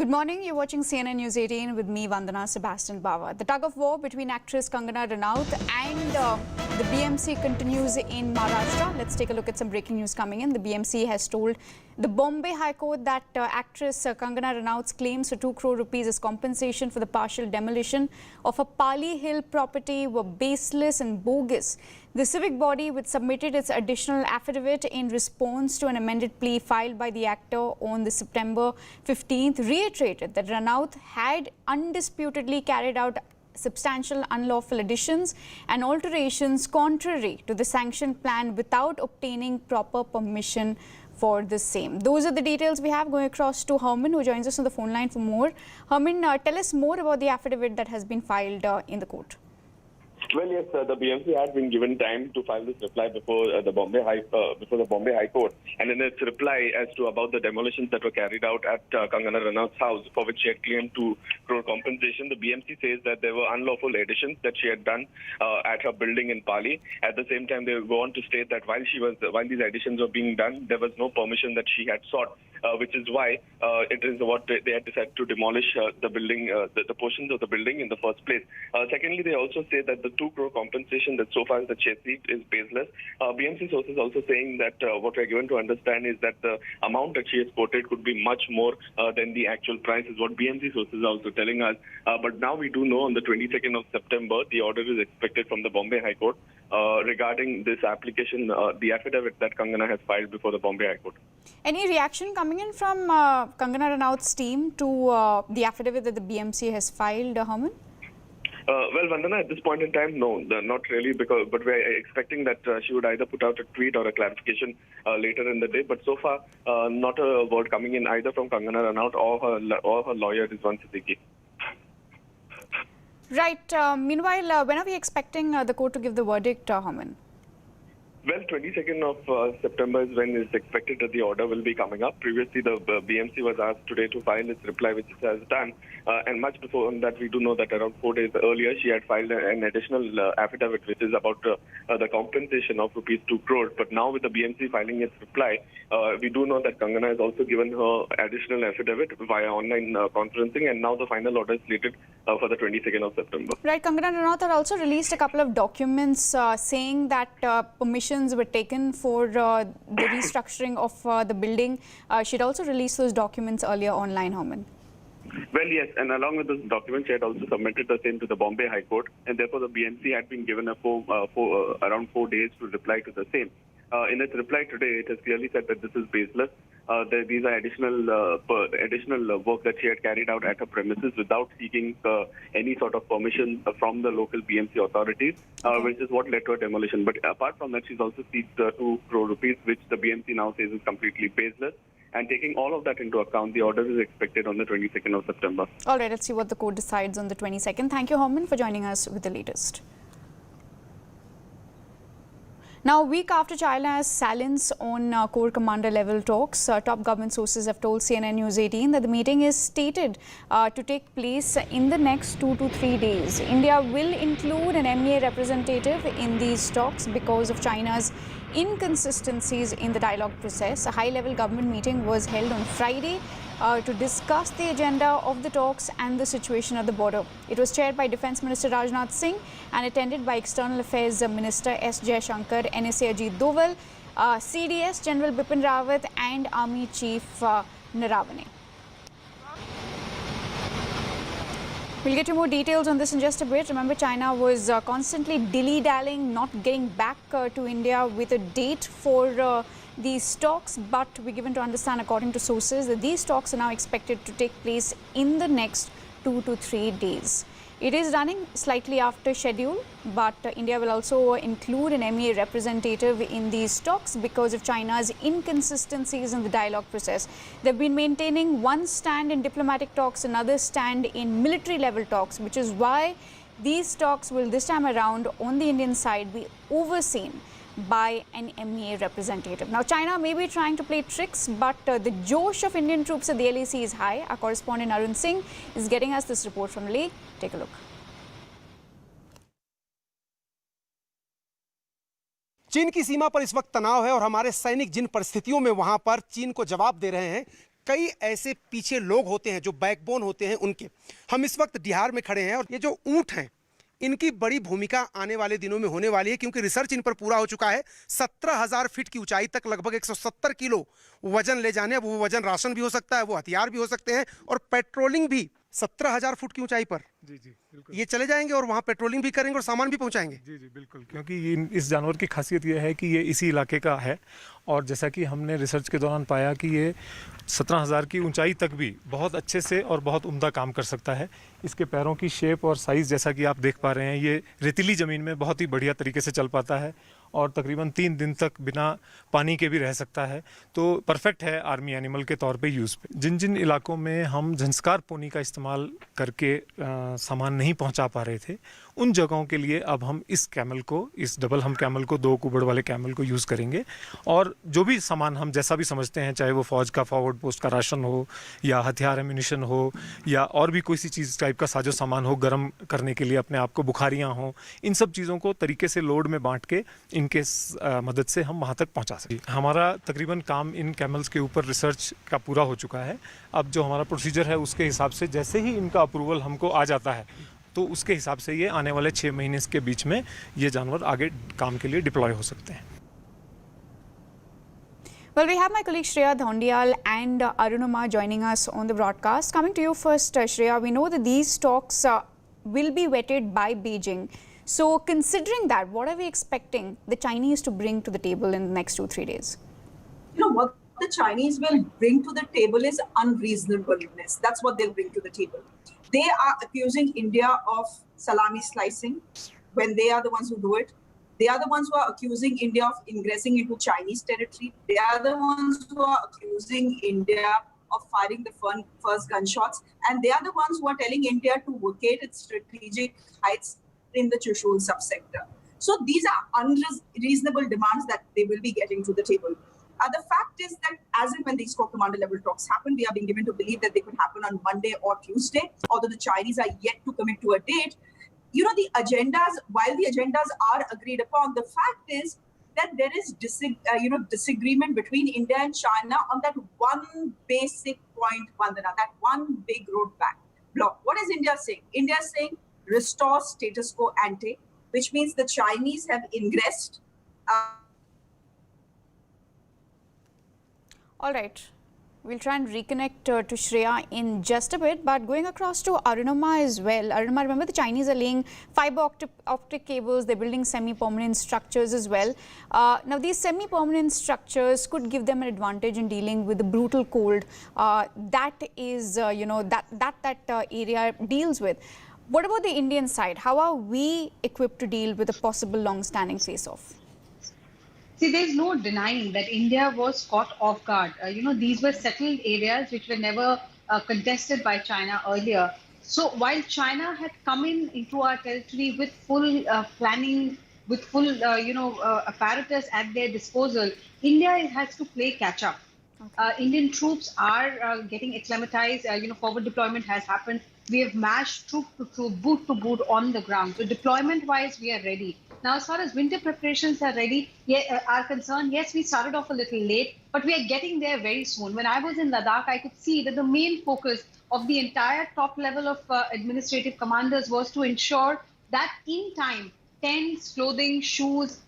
Good morning. You're watching CNN News 18 with me, Vandana Sebastian Bawa. The tug of war between actress Kangana Ranaut and the BMC continues in Maharashtra. Let's take a look at some breaking news coming in. The BMC has told the Bombay High Court that actress Kangana Ranaut's claims for 2 crore rupees as compensation for the partial demolition of a Pali Hill property were baseless and bogus. The civic body, which submitted its additional affidavit in response to an amended plea filed by the actor on the September 15th, reiterated that Ranaut had undisputedly carried out substantial unlawful additions and alterations contrary to the sanctioned plan without obtaining proper permission for the same. Those are the details we have. Going across to Herman, who joins us on the phone line for more. Herman, tell us more about the affidavit that has been filed in the court. Well, yes, the BMC had been given time to file this reply before the Bombay High Court, and in its reply as to about the demolitions that were carried out at Kangana Ranaut's house, for which she had claimed 2 crore compensation, the BMC says that there were unlawful additions that she had done at her building in Pali. At the same time, they go on to state that while these additions were being done, there was no permission that she had sought, which is why it is what they had decided to demolish the building, the portions of the building in the first place. Secondly, they also say that the 2 crore compensation that so far is achieved is baseless. BMC sources also saying that what we're given to understand is that the amount that she has quoted could be much more than the actual price, is what BMC sources are also telling us. But now we do know on the 22nd of September, the order is expected from the Bombay High Court regarding this application, the affidavit that Kangana has filed before the Bombay High Court. Any reaction coming in from Kangana Ranaut's team to the affidavit that the BMC has filed, Herman? Well, Vandana, at this point in time, no, not really, but we're expecting that she would either put out a tweet or a clarification later in the day. But so far, not a word coming in either from Kangana Ranaut or her lawyer, Rizwan Siddiqui. Right. Meanwhile, when are we expecting the court to give the verdict, Herman? Well, 22nd of September is when it's expected that the order will be coming up. Previously, the BMC was asked today to file its reply, which it has done. And much before that, we do know that around 4 days earlier, she had filed an additional affidavit, which is about the compensation of rupees 2 crore. But now with the BMC filing its reply, we do know that Kangana has also given her additional affidavit via online conferencing. And now the final order is slated for the 22nd of September. Right. Kangana Ranaut had also released a couple of documents saying that permission were taken for the restructuring of the building. She'd also released those documents earlier online, Herman. Well, yes, and along with those documents, she had also submitted the same to the Bombay High Court, and therefore the BMC had been given around 4 days to reply to the same. In its reply today, it has clearly said that this is baseless. These are additional work that she had carried out at her premises without seeking any sort of permission from the local BMC authorities, which is what led to a demolition. But apart from that, she's also seeked 2 crore rupees, which the BMC now says is completely baseless. And taking all of that into account, the order is expected on the 22nd of September. All right, let's see what the court decides on the 22nd. Thank you, Herman, for joining us with the latest. Now, a week after China has silence on Corps Commander level talks, top government sources have told CNN News 18 that the meeting is stated to take place in the next 2 to 3 days. India will include an MEA representative in these talks because of China's inconsistencies in the dialogue process. A high-level government meeting was held on Friday to discuss the agenda of the talks and the situation at the border. It was chaired by Defence Minister Rajnath Singh and attended by External Affairs Minister S. Jaishankar, NSA Ajit Doval, CDS General Bipin Rawat and Army Chief Naravane. We'll get you more details on this in just a bit. Remember, China was constantly dilly-dallying, not getting back to India with a date for these talks, but we're given to understand, according to sources, that these talks are now expected to take place in the next 2 to 3 days. It is running slightly after schedule, but India will also include an MEA representative in these talks because of China's inconsistencies in the dialogue process. They've been maintaining one stand in diplomatic talks, another stand in military level talks, which is why these talks will this time around on the Indian side be overseen by an MEA representative. Now, China may be trying to play tricks, but the josh of Indian troops at the LAC is high. Our correspondent Arun Singh is getting us this report from Leh. Take a look. चीन की सीमा पर इस वक्त तनाव है और हमारे सैनिक जिन परिस्थितियों में वहां पर चीन को जवाब दे रहे हैं, कई ऐसे पीछे लोग होते हैं जो बैकबोन होते हैं उनके। हम इस वक्त बिहार में खड़े हैं और ये जो ऊंट हैं इनकी बड़ी भूमिका आने वाले दिनों में होने वाली है, क्योंकि रिसर्च इन पर पूरा हो चुका है। 17,000 फीट की ऊंचाई तक लगभग 170 किलो वजन ले जाने। अब वो वजन राशन भी हो सकता है, वो हथियार भी हो सकते हैं, और पेट्रोलिंग भी 17,000 फुट की ऊंचाई पर जी बिल्कुल ये चले जाएंगे और वहां पेट्रोलिंग भी करेंगे और सामान भी पहुंचाएंगे। जी बिल्कुल, क्योंकि इस जानवर की खासियत यह है कि ये इसी इलाके का है, और जैसा कि हमने रिसर्च के दौरान पाया कि ये 17,000 की ऊंचाई तक भी बहुत अच्छे से और बहुत उम्दा काम कर सकता है। इसके पैरों की शेप और साइज़ जैसा कि आप देख पा रहे हैं, ये रेतीली ज़मीन में बहुत ही बढ़िया तरीके से चल पाता है और तकरीबन 3 दिन तक बिना पानी के भी रह सकता है। तो परफेक्ट है आर्मी एनिमल के तौर पे यूज़ पे। जिन जिन इलाकों में हम झंस्कार पोनी का इस्तेमाल करके सामान नहीं पहुंचा पा रहे थे, उन जगहों के लिए अब हम इस कैमल को, इस डबल हम कैमल को, 2 कुबड़ वाले कैमल को यूज़ करेंगे। और जो भी सामान हम जैसा भी समझते हैं, चाहे वो फ़ौज का फॉरवर्ड पोस्ट का राशन हो या हथियार एम्यूनिशन हो या और भी कोई सी चीज़ टाइप का साजो सामान हो, गर्म करने के लिए अपने आप को, बुखारियाँ हों, इन सब चीज़ों को तरीके से लोड में बांट के इनके मदद से हम वहाँ तक पहुँचा सकें। हमारा तकरीबन काम इन कैमल्स के ऊपर रिसर्च का पूरा हो चुका है। अब जो हमारा प्रोसीजर है उसके हिसाब से जैसे ही इनका अप्रूवल हमको आ जाता है, तो उसके हिसाब से ये आने वाले 6 महीने के बीच में ये जानवर आगे काम के लिए डिप्लॉय हो सकते हैं। Well, we have my colleague Shreya Dhondiyal and Arunoma joining us on the broadcast. Coming to you first, Shreya, we know that these talks will be vetted by Beijing. So, considering that, what are we expecting the Chinese to bring to the table in the next 2-3 days? You know, what the Chinese will bring to the table is unreasonableness. That's what they'll bring to the table. They are accusing India of salami slicing when they are the ones who do it. They are the ones who are accusing India of ingressing into Chinese territory. They are the ones who are accusing India of firing the first gunshots. And they are the ones who are telling India to vacate its strategic heights in the Chushul subsector. So these are unreasonable demands that they will be getting to the table. The fact is that as and when these core commander level talks happen, we are being given to believe that they could happen on Monday or Tuesday, although the Chinese are yet to commit to a date. You know, the agendas, while the agendas are agreed upon, the fact is that there is disagreement between India and China on that one basic point, Vandana, that one big roadmap block. What is India saying? India is saying restore status quo ante, which means the Chinese have ingressed. All right. We'll try and reconnect to Shreya in just a bit, but going across to Arunoma as well. Arunoma, remember the Chinese are laying fiber optic cables, they're building semi-permanent structures as well. Now, these semi-permanent structures could give them an advantage in dealing with the brutal cold that is, that area deals with. What about the Indian side? How are we equipped to deal with a possible long-standing face-off? See, there's no denying that India was caught off guard. These were settled areas which were never contested by China earlier. So while China had come into our territory with full planning, with full, apparatus at their disposal, India has to play catch up. Okay. Indian troops are getting acclimatized. Forward deployment has happened. We have mashed troop to troop, boot to boot on the ground. So deployment-wise, we are ready. Now, as far as winter preparations are concerned, yes, we started off a little late, but we are getting there very soon. When I was in Ladakh, I could see that the main focus of the entire top level of administrative commanders was to ensure that in time, tents, clothing, shoes,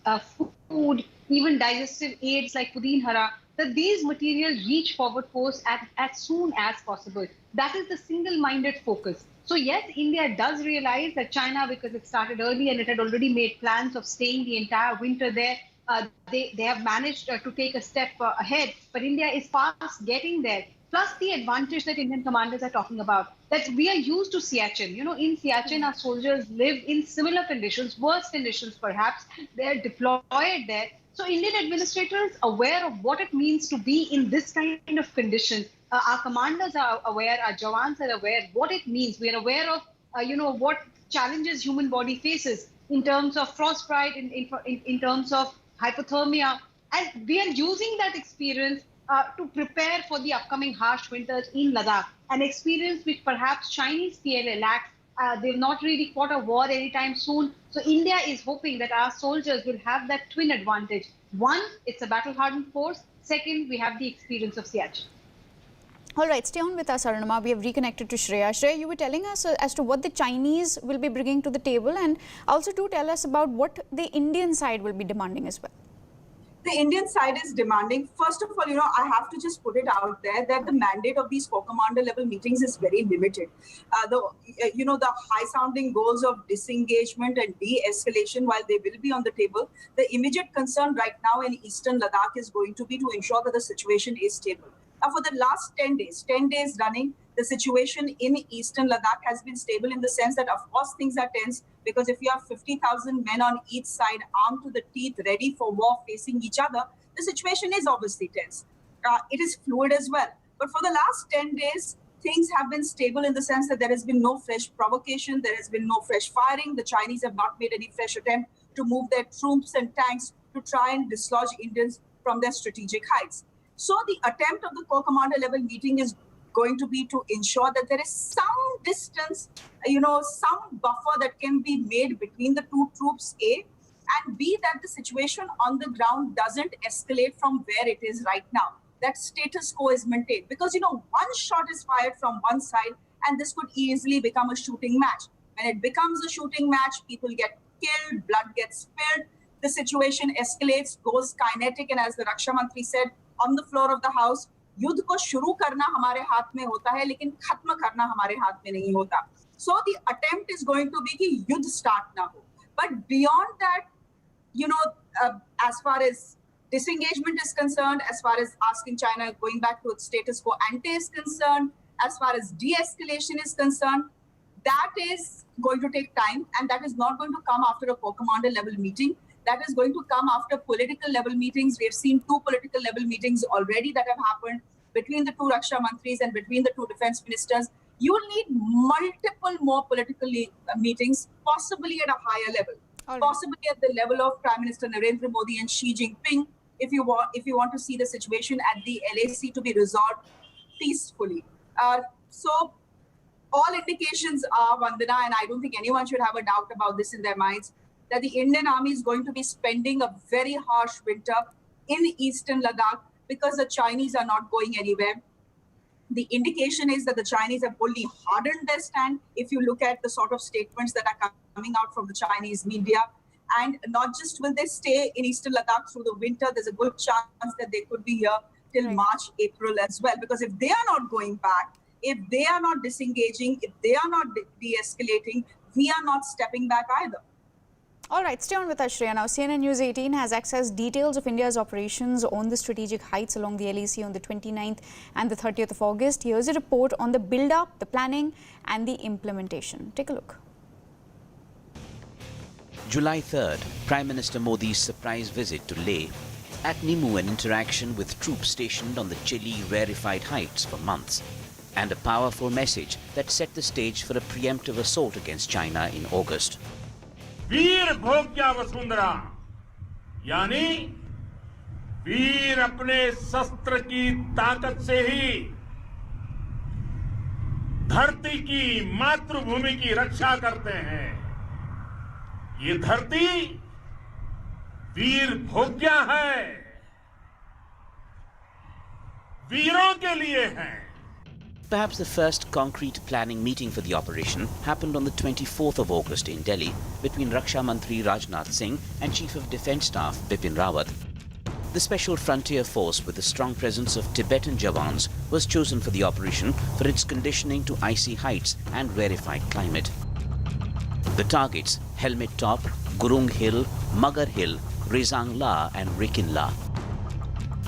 food, even digestive aids like Pudin Hara, that these materials reach forward posts as soon as possible. That is the single-minded focus. So yes, India does realize that China, because it started early and it had already made plans of staying the entire winter there, they have managed to take a step ahead. But India is fast getting there. Plus the advantage that Indian commanders are talking about, that we are used to Siachen. In Siachen, our soldiers live in similar conditions, worse conditions perhaps. They're deployed there. So Indian administrators aware of what it means to be in this kind of condition. Our commanders are aware, our Jawans are aware what it means. We are aware of, what challenges human body faces in terms of frostbite, in terms of hypothermia. And we are using that experience to prepare for the upcoming harsh winters in Ladakh, an experience which perhaps Chinese PLA lacks. They've not really fought a war anytime soon. So India is hoping that our soldiers will have that twin advantage. One, it's a battle-hardened force. Second, we have the experience of Siachen. All right, stay on with us, Arunama. We have reconnected to Shreya. Shreya, you were telling us as to what the Chinese will be bringing to the table, and also to tell us about what the Indian side will be demanding as well. The Indian side is demanding, first of all, I have to just put it out there that the mandate of these co-commander level meetings is very limited. The high-sounding goals of disengagement and de-escalation, while they will be on the table, the immediate concern right now in Eastern Ladakh is going to be to ensure that the situation is stable. Now, for the last 10 days running, the situation in Eastern Ladakh has been stable in the sense that, of course, things are tense because if you have 50,000 men on each side armed to the teeth, ready for war, facing each other, the situation is obviously tense. It is fluid as well. But for the last 10 days, things have been stable in the sense that there has been no fresh provocation, there has been no fresh firing. The Chinese have not made any fresh attempt to move their troops and tanks to try and dislodge Indians from their strategic heights. So the attempt of the co-commander level meeting is going to be to ensure that there is some distance, some buffer that can be made between the two troops, A, and B, that the situation on the ground doesn't escalate from where it is right now. That status quo is maintained because, one shot is fired from one side and this could easily become a shooting match. When it becomes a shooting match, people get killed, blood gets spilled, the situation escalates, goes kinetic, and as the Raksha Mantri said on the floor of the House, युद्ध को शुरू करना हमारे हाथ में होता है लेकिन खत्म करना हमारे हाथ में नहीं होता. So the attempt is going to be कि युद्ध start ना हो. But beyond that, as far as disengagement is concerned, as far as asking China going back to its status quo ante is concerned, as far as de-escalation is concerned, that is going to take time, and that is not going to come after a co-commander level meeting. That is going to come after political level meetings. We have seen 2 political level meetings already that have happened between the 2 Raksha Mantris and between the 2 defense ministers. You will need multiple more political meetings, possibly at a higher level, possibly at the level of Prime Minister Narendra Modi and Xi Jinping, if you want to see the situation at the LAC to be resolved peacefully. So all indications are, Vandana, and I don't think anyone should have a doubt about this in their minds, that the Indian Army is going to be spending a very harsh winter in Eastern Ladakh because the Chinese are not going anywhere. The indication is that the Chinese have only hardened their stand if you look at the sort of statements that are coming out from the Chinese media. And not just will they stay in Eastern Ladakh through the winter, there's a good chance that they could be here till March, April as well. Because if they are not going back, if they are not disengaging, if they are not de-escalating, we are not stepping back either. All right, stay on with us, Shreya. Now, CNN News 18 has accessed details of India's operations on the strategic heights along the LEC on the 29th and the 30th of August. Here's a report on the build-up, the planning and the implementation. Take a look. July 3rd, Prime Minister Modi's surprise visit to Leh. At Nimmu, an interaction with troops stationed on the chilly, rarefied heights for months. And a powerful message that set the stage for a preemptive assault against China in August. वीर भोग्या वसुंधरा यानी वीर अपने शस्त्र की ताकत से ही धरती की मातृभूमि की रक्षा करते हैं. ये धरती वीर भोग्या है, वीरों के लिए है. Perhaps the first concrete planning meeting for the operation happened on the 24th of August in Delhi between Raksha Mantri Rajnath Singh and Chief of Defence Staff Bipin Rawat. The Special Frontier Force, with a strong presence of Tibetan Jawans, was chosen for the operation for its conditioning to icy heights and rarefied climate. The targets: Helmet Top, Gurung Hill, Magar Hill, Rezang La and Rikin La.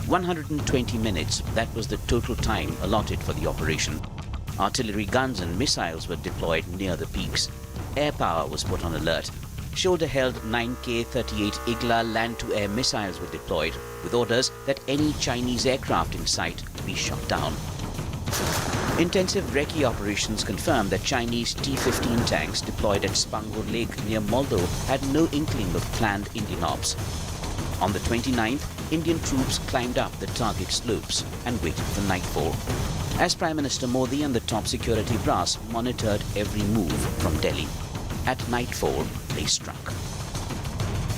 120 minutes, that was the total time allotted for the operation. Artillery guns and missiles were deployed near the peaks. Air power was put on alert. Shoulder-held 9K-38 Igla land-to-air missiles were deployed, with orders that any Chinese aircraft in sight be shot down. Intensive recce operations confirmed that Chinese T-15 tanks deployed at Spangur Lake near Moldo had no inkling of planned Indian ops. On the 29th, Indian troops climbed up the target slopes and waited for nightfall, as Prime Minister Modi and the top security brass monitored every move from Delhi. At nightfall, they struck.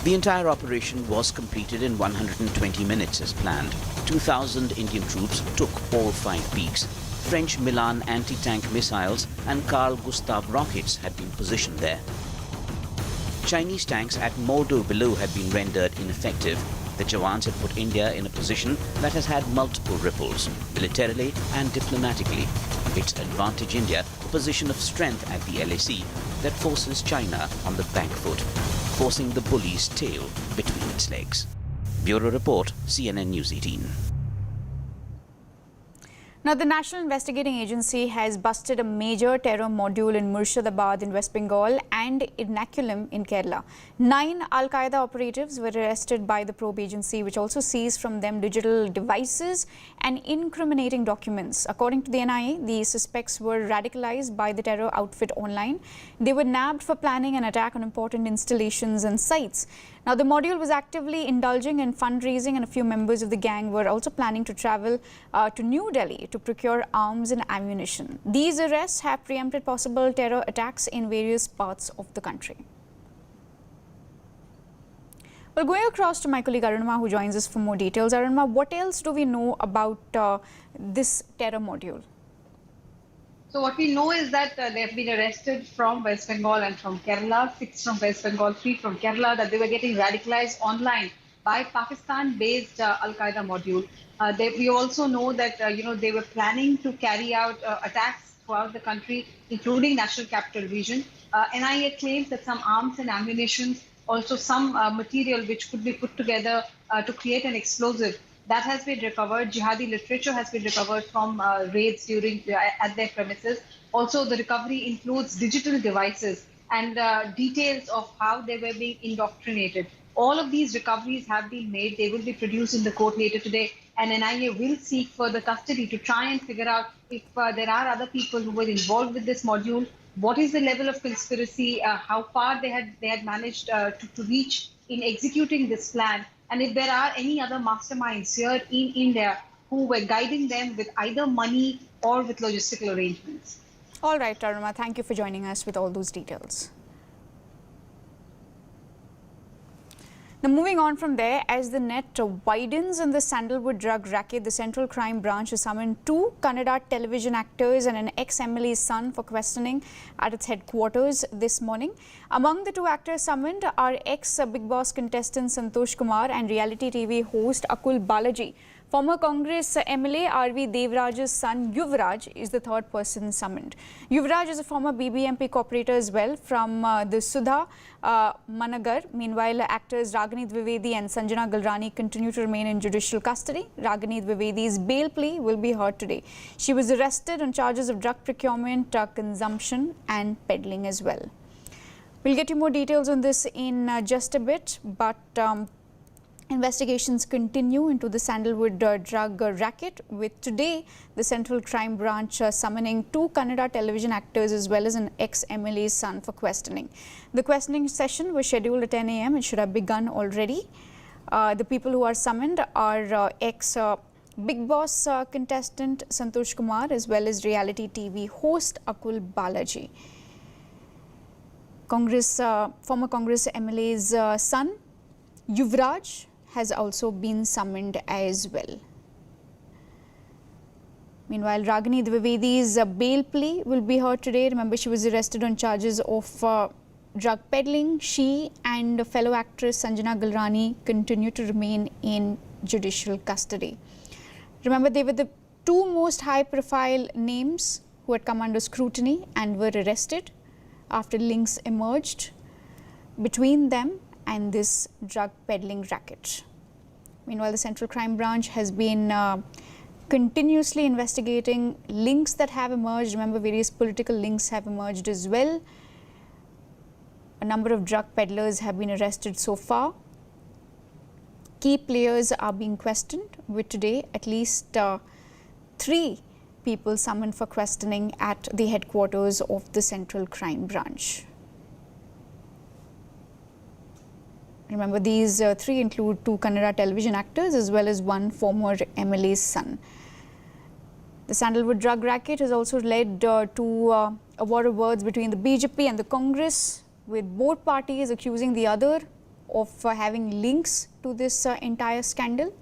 The entire operation was completed in 120 minutes as planned. 2,000 Indian troops took all 5 peaks. French Milan anti-tank missiles and KARL GUSTAV rockets had been positioned there. Chinese tanks at Mordo below had been rendered ineffective. The Jawans had put India in a position that has had multiple ripples, militarily and diplomatically. Its advantage India a position of strength at the LAC that forces China on the back foot, forcing the bully's tail between its legs. Bureau Report, CNN News 18. Now, the National Investigating Agency has busted a major terror module in Murshidabad in West Bengal and Ernakulam in Kerala. 9 Al-Qaeda operatives were arrested by the probe agency, which also seized from them digital devices and incriminating documents. According to the NIA, the suspects were radicalized by the terror outfit online. They were nabbed for planning an attack on important installations and sites. Now, the module was actively indulging in fundraising, and a few members of the gang were also planning to travel to New Delhi to procure arms and ammunition. These arrests have preempted possible terror attacks in various parts of the country. Well, going across to my colleague Arunma, who joins us for more details. Arunma, what else do we know about this terror module? So what we know is that they have been arrested from West Bengal and from Kerala, 6 from West Bengal, 3 from Kerala, that they were getting radicalized online by Pakistan-based Al-Qaeda module. We also know that they were planning to carry out attacks throughout the country, including National Capital Region. NIA claims that some arms and ammunition, also some material which could be put together to create an explosive, that has been recovered. Jihadi literature has been recovered from raids at their premises. Also, the recovery includes digital devices and details of how they were being indoctrinated. All of these recoveries have been made. They will be produced in the court later today, and NIA will seek further custody to try and figure out if there are other people who were involved with this module, what is the level of conspiracy, how far they had managed to reach in executing this plan, and if there are any other masterminds here in India who were guiding them with either money or with logistical arrangements. All right, Arunma, thank you for joining us with all those details. Now, moving on from there, as the net widens in the Sandalwood drug racket, the Central Crime Branch has summoned 2 Kannada television actors and an ex-MLA's son for questioning at its headquarters this morning. Among the 2 actors summoned are ex-Big Boss contestant Santosh Kumar and reality TV host Akul Balaji. Former Congress MLA R.V. Devraj's son Yuvraj is the 3rd person summoned. Yuvraj is a former BBMP corporator as well from the Sudha Managar. Meanwhile, actors Ragini Dwivedi and Sanjana Galrani continue to remain in judicial custody. Ragini Dwivedi's bail plea will be heard today. She was arrested on charges of drug procurement, consumption and peddling as well. We'll get you more details on this in just a bit, but investigations continue into the Sandalwood drug racket, with today the Central Crime Branch summoning 2 Kannada television actors as well as an ex-MLA's son for questioning. The questioning session was scheduled at 10 a.m. and should have begun already. The people who are summoned are ex-Big Boss contestant Santosh Kumar as well as reality TV host Akul Balaji. Former Congress MLA's son Yuvraj has also been summoned as well. Meanwhile, Ragini Dwivedi's bail plea will be heard today. Remember, she was arrested on charges of drug peddling. She and fellow actress Sanjana Galrani continue to remain in judicial custody. Remember, they were the 2 most high-profile names who had come under scrutiny and were arrested after links emerged between them and this drug peddling racket. Meanwhile, the Central Crime Branch has been continuously investigating links that have emerged. Remember, various political links have emerged as well. A number of drug peddlers have been arrested so far. Key players are being questioned, with today at least 3 people summoned for questioning at the headquarters of the Central Crime Branch. Remember, these 3 include 2 Kannada television actors as well as 1 former MLA's son. The Sandalwood drug racket has also led to a war of words between the BJP and the Congress, with both parties accusing the other of having links to this entire scandal.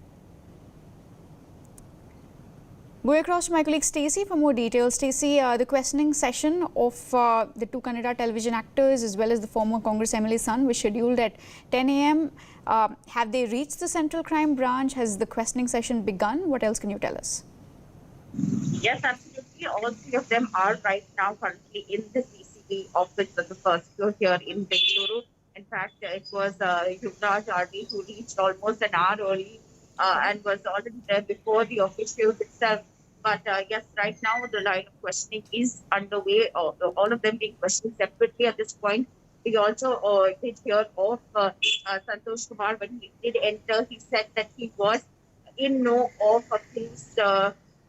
Go across to my colleague Stacey for more details. Stacey, the questioning session of the two Kannada television actors as well as the former Congress MLA's son was scheduled at 10 a.m. Have they reached the Central Crime Branch? Has the questioning session begun? What else can you tell us? Yes, absolutely. All three of them are right now currently in the CCB office of the first floor here in Bengaluru. In fact, it was Yuvraj RD who reached almost an hour early and was already there before the officials itself. But yes, right now the line of questioning is underway, all of them being questioned separately at this point. We also did hear of Santosh Kumar when he did enter. He said that he was in know of at least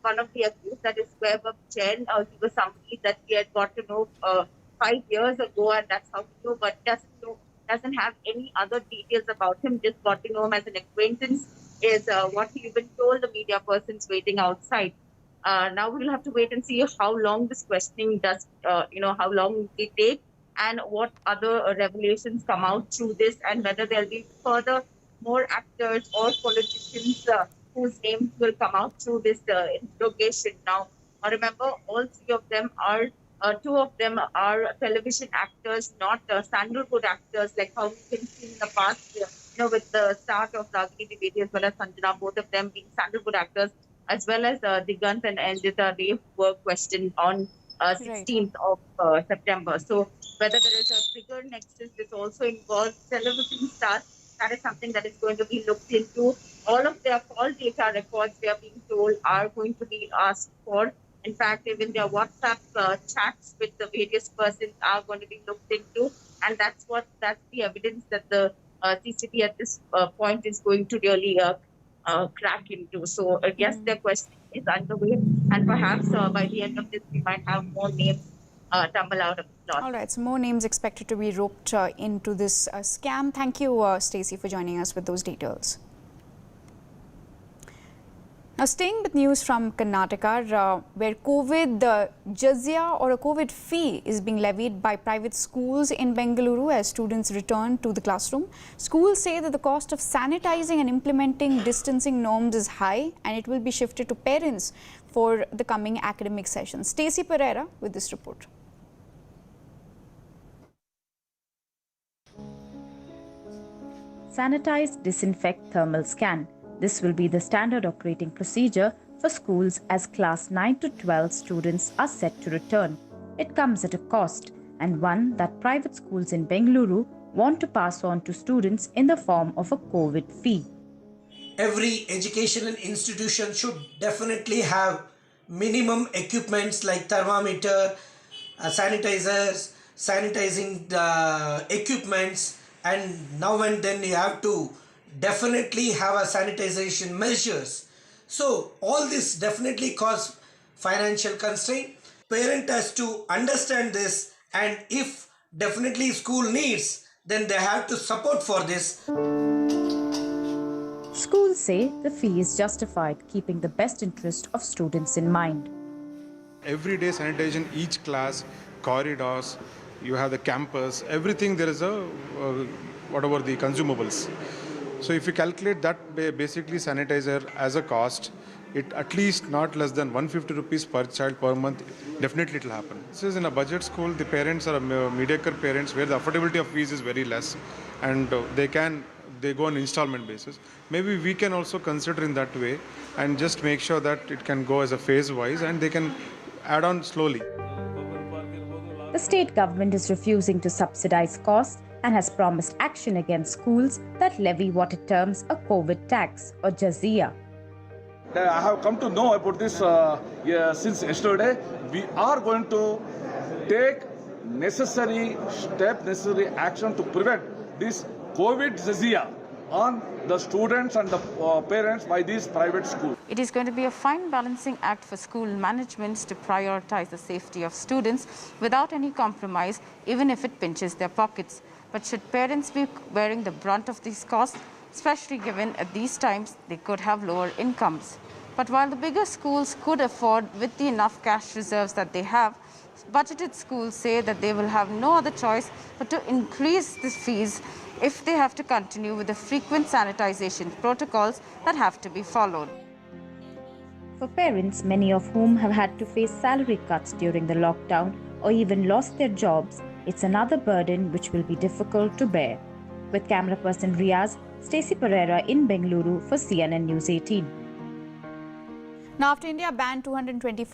one of the accused, that is Webber Chen. He was somebody that he had got to know 5 years ago, and that's how he knew, but doesn't have any other details about him, just got to know him as an acquaintance, is what he even told the media persons waiting outside. Now we'll have to wait and see how long this questioning does, how long it takes and what other revelations come out through this, and whether there'll be further more actors or politicians whose names will come out through this interrogation. Now, remember, all three of them are, two of them are television actors, not sandalwood actors, like how we can see in the past, with the start of Ragini Dwivedi as well as Sanjana, both of them being sandalwood actors, as well as Digant and Anjita, they were questioned on 16th of September. So whether there is a bigger nexus, this also involves television stars. That is something that is going to be looked into. All of their call data records, we are being told, are going to be asked for. In fact, even their WhatsApp chats with the various persons are going to be looked into. And that's the evidence that the CCB at this point is going to really crack into. So yes, their question is underway. And perhaps by the end of this, we might have more names tumble out of the lot. All right, so more names expected to be roped into this scam. Thank you, Stacey, for joining us with those details. Now, staying with news from Karnataka, where COVID jizya or a COVID fee is being levied by private schools in Bengaluru as students return to the classroom. Schools say that the cost of sanitizing and implementing distancing norms is high, and it will be shifted to parents for the coming academic session. Stacey Pereira with this report. Sanitize, disinfect, thermal scan. This will be the standard operating procedure for schools as class 9 to 12 students are set to return. It comes at a cost, and one that private schools in Bengaluru want to pass on to students in the form of a COVID fee. Every educational institution should definitely have minimum equipments like thermometer, sanitizers, sanitizing equipments, and now and then you have to definitely have a sanitization measures. So all this definitely cause financial constraint. Parent has to understand this, and if definitely school needs, then they have to support for this. Schools say the fee is justified, keeping the best interest of students in mind. Everyday sanitation, each class, corridors, you have the campus, everything there is a whatever the consumables. So if you calculate that basically sanitizer as a cost, it at least not less than 150 rupees per child per month, definitely it will happen. This is in a budget school, the parents are mediocre parents where the affordability of fees is very less, and they go on installment basis. Maybe we can also consider in that way and just make sure that it can go as a phase wise and they can add on slowly. The state government is refusing to subsidize costs and has promised action against schools that levy what it terms a COVID tax or jizya. I have come to know about this since yesterday. We are going to take necessary action to prevent this COVID jizya on the students and the parents by these private schools. It is going to be a fine balancing act for school managements to prioritize the safety of students without any compromise, even if it pinches their pockets. But should parents be bearing the brunt of these costs, especially given at these times they could have lower incomes? But while the bigger schools could afford with the enough cash reserves that they have, budgeted schools say that they will have no other choice but to increase the fees if they have to continue with the frequent sanitization protocols that have to be followed. For parents, many of whom have had to face salary cuts during the lockdown or even lost their jobs, it's another burden which will be difficult to bear. With camera person Riaz, Stacey Pereira in Bengaluru for CNN News 18. Now, after India banned 220